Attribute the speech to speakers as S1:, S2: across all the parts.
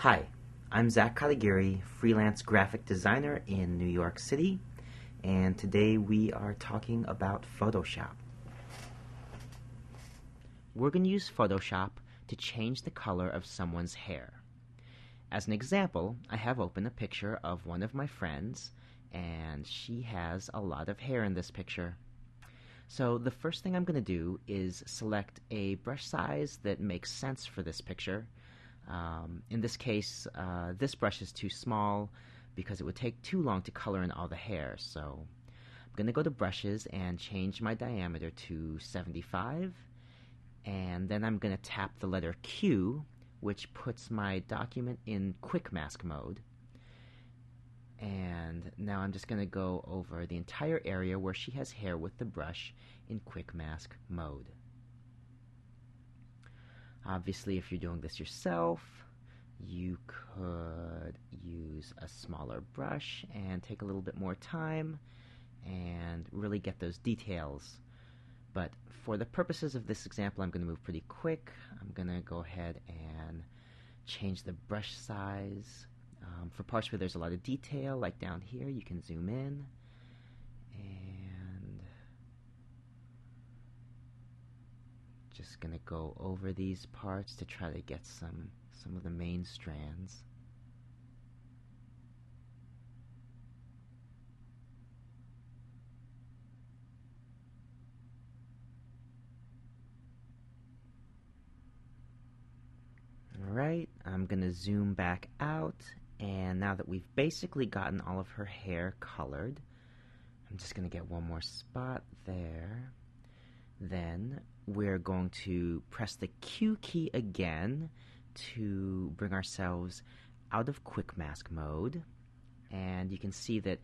S1: Hi, I'm Zach Caligari, freelance graphic designer in New York City, and today we are talking about Photoshop. We're going to use Photoshop to change the color of someone's hair. As an example, I have opened a picture of one of my friends, and she has a lot of hair in this picture. So the first thing I'm going to do is select a brush size that makes sense for this picture. In this case, this brush is too small because it would take too long to color in all the hair. So I'm going to go to brushes and change my diameter to 75. And then I'm going to tap the letter Q, which puts my document in quick mask mode. And now I'm just going to go over the entire area where she has hair with the brush in quick mask mode. Obviously, if you're doing this yourself, you could use a smaller brush and take a little bit more time and really get those details. But for the purposes of this example, I'm going to move pretty quick. I'm going to go ahead and change the brush size. For parts where there's a lot of detail, like down here, you can zoom in. And just going to go over these parts to try to get some of the main strands. Alright, I'm going to zoom back out, and now that we've basically gotten all of her hair colored, I'm just going to get one more spot there. Then we're going to press the Q key again to bring ourselves out of quick mask mode, and you can see that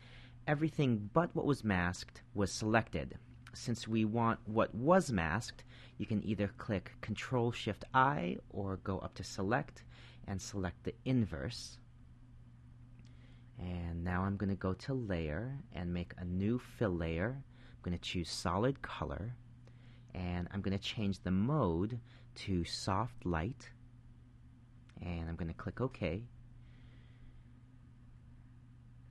S1: everything but what was masked was selected. Since we want what was masked, you can either click Control-Shift-I or go up to Select and select the inverse. And now I'm going to go to Layer and make a new fill layer. I'm going to choose Solid Color, and I'm going to change the mode to Soft Light, and I'm going to click OK.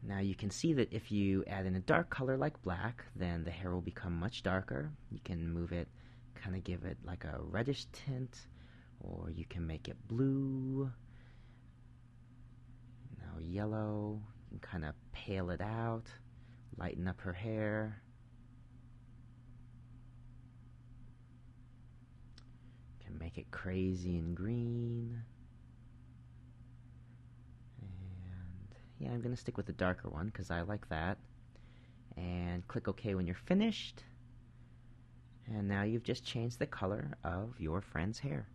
S1: Now you can see that if you add in a dark color like black, then the hair will become much darker. You can move it, kind of give it like a reddish tint, or you can make it blue, now yellow. You can kind of pale it out, lighten up her hair. You can make it crazy and green. Yeah, I'm going to stick with the darker one because I like that. And click OK when you're finished. And now you've just changed the color of your friend's hair.